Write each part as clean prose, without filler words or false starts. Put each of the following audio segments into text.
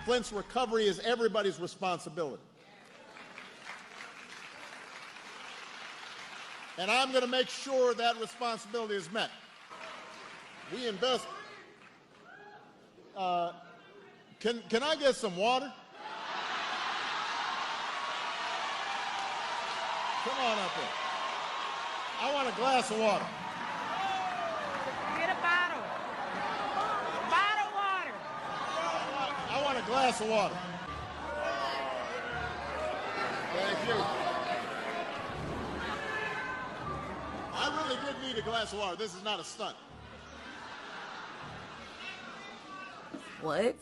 Flint's recovery is everybody's responsibility. And I'm going to make sure that responsibility is met. We invest. Can I get some water? Come on up here. I want a glass of water. Get a bottle. Bottle water. I want a glass of water. Thank you. I really did need a glass of water. This is not a stunt. What?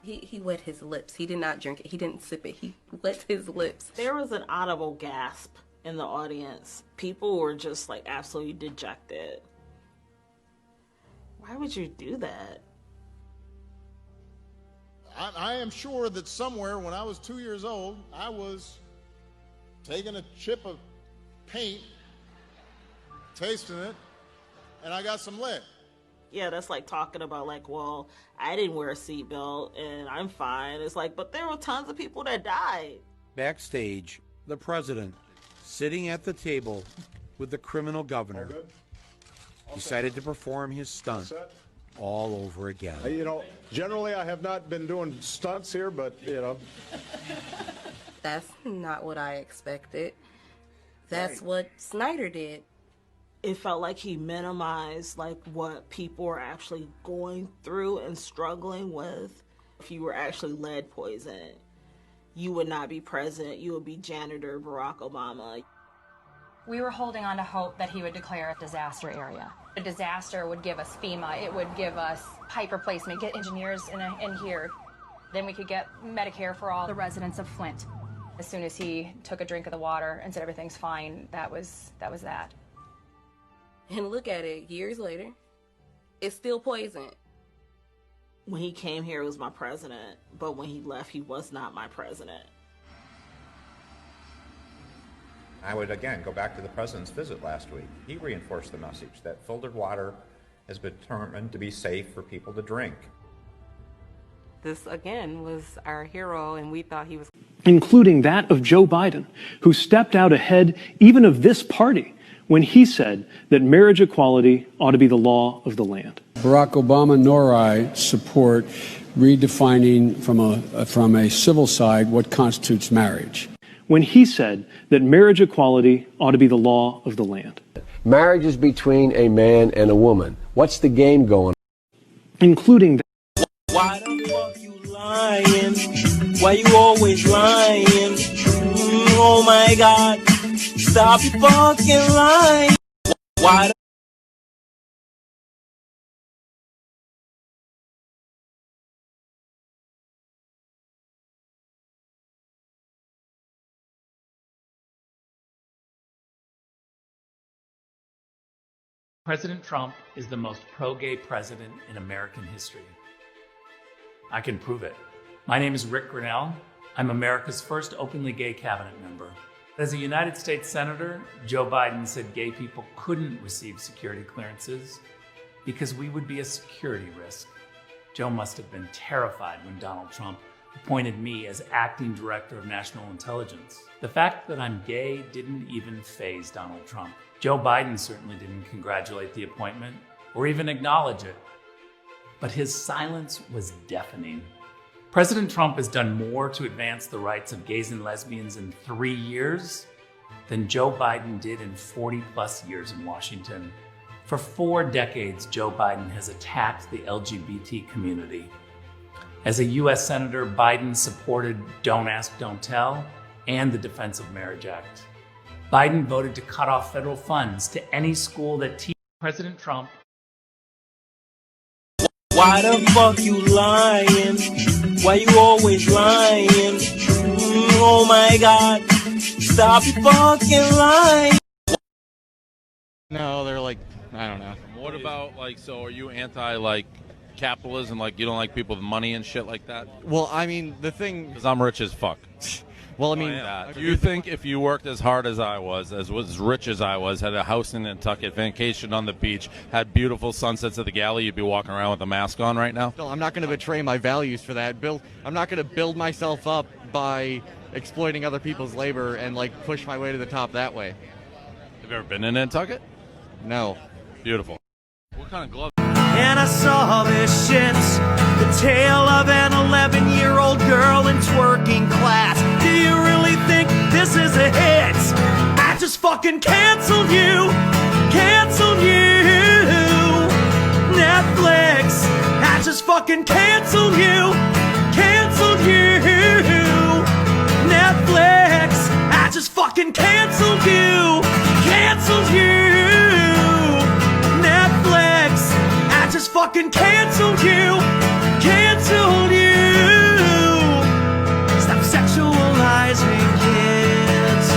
He wet his lips. He did not drink it. He didn't sip it. He wet his lips. There was an audible gasp in the audience. People were just like absolutely dejected. Why would you do that? I am sure that somewhere when I was 2 years old, I was taking a chip of paint, tasting it, and I got some lead. Yeah, that's like talking about like, well, I didn't wear a seatbelt and I'm fine. It's like, but there were tons of people that died. Backstage, the president, sitting at the table with the criminal governor, decided to perform his stunt all over again. You know, generally I have not been doing stunts here, but, you know. That's not what I expected. That's what Snyder did. It felt like he minimized like what people were actually going through and struggling with. If you were actually lead poisoned, you would not be president. You would be janitor Barack Obama. We were holding on to hope that he would declare a disaster area. A disaster would give us FEMA. It would give us pipe replacement, get engineers in here. Then we could get Medicare for all the residents of Flint. As soon as he took a drink of the water and said everything's fine, that was that. And look at it, years later, it's still poison. When he came here, he was my president, but when he left, he was not my president. I would, again, go back to the president's visit last week. He reinforced the message that filtered water has been determined to be safe for people to drink. This, again, was our hero, and we thought he was... Including that of Joe Biden, who stepped out ahead even of this party when he said that marriage equality ought to be the law of the land. Barack Obama nor I support redefining from a civil side what constitutes marriage. When he said that marriage equality ought to be the law of the land. Marriage is between a man and a woman. What's the game going on? Including that. Why the fuck you lying? Why you always lying? Oh my God. Stop your fucking lying. Why? President Trump is the most pro-gay president in American history. I can prove it. My name is Rick Grinnell. I'm America's first openly gay cabinet member. As a United States Senator, Joe Biden said gay people couldn't receive security clearances because we would be a security risk. Joe must have been terrified when Donald Trump appointed me as acting director of national intelligence. The fact that I'm gay didn't even faze Donald Trump. Joe Biden certainly didn't congratulate the appointment or even acknowledge it. But his silence was deafening. President Trump has done more to advance the rights of gays and lesbians in 3 years than Joe Biden did in 40+ years in Washington. For 4 decades, Joe Biden has attacked the LGBT community. As a US Senator, Biden supported Don't Ask, Don't Tell and the Defense of Marriage Act. Biden voted to cut off federal funds to any school that teaches President Trump. Why the fuck you lying? Why you always lying? Oh my God. Stop your fucking lying. No, they're like, I don't know. What about, like, so are you anti, like, capitalism? Like, you don't like people with money and shit like that? Well, I mean, the thing... Because I'm rich as fuck. Well, I mean, Do you think if you worked as hard as I was rich as I was, had a house in Nantucket, vacationed on the beach, had beautiful sunsets at the galley, you'd be walking around with a mask on right now? no, I'm not going to betray my values for that. I'm not going to build myself up by exploiting other people's labor and like push my way to the top that way. Have you ever been in Nantucket? No. Beautiful. What kind of gloves? And I saw this shit, the tale of an 11-year-old girl in twerking class. Do you really think this is a hit? I just fucking canceled you, Netflix. I just fucking canceled you, Netflix. I just fucking canceled you, Netflix. I just fucking canceled you, Stop sexualizing kids.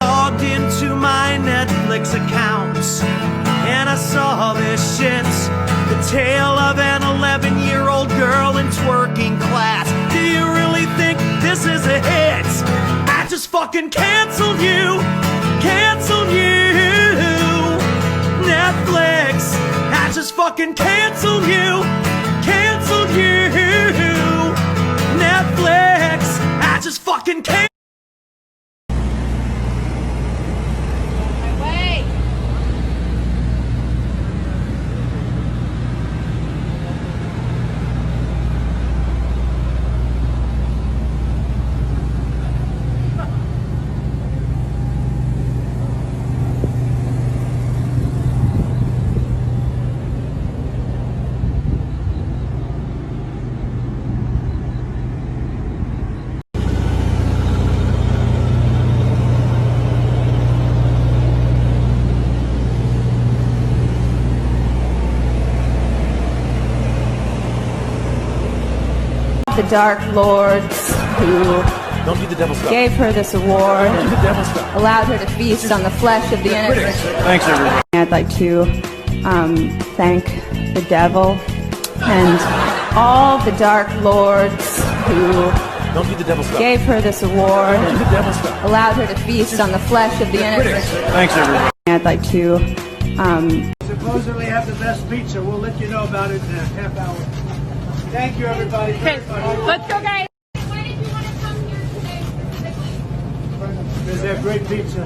Logged into my Netflix account and I saw this shit, the tale of an 11-year-old girl in twerking class. Do you really think this is a hit? I just fucking canceled you, Netflix. I just fucking canceled you, Netflix. I just fucking canceled. The Dark Lords who gave her this award and allowed her to feast on the flesh of the innocent. Thanks, everyone. I'd like to thank the devil and all the Dark Lords who gave her this award and allowed her to feast on the flesh of the innocent. Thanks, everyone. I'd like to Supposedly have the best pizza. We'll let you know about it in a half hour. Thank you, everybody. Okay, let's go, guys. Because they have great pizza.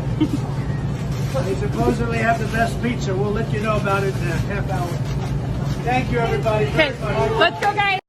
They supposedly have the best pizza. We'll let you know about it in a half hour. Thank you, everybody. Okay, let's go, guys.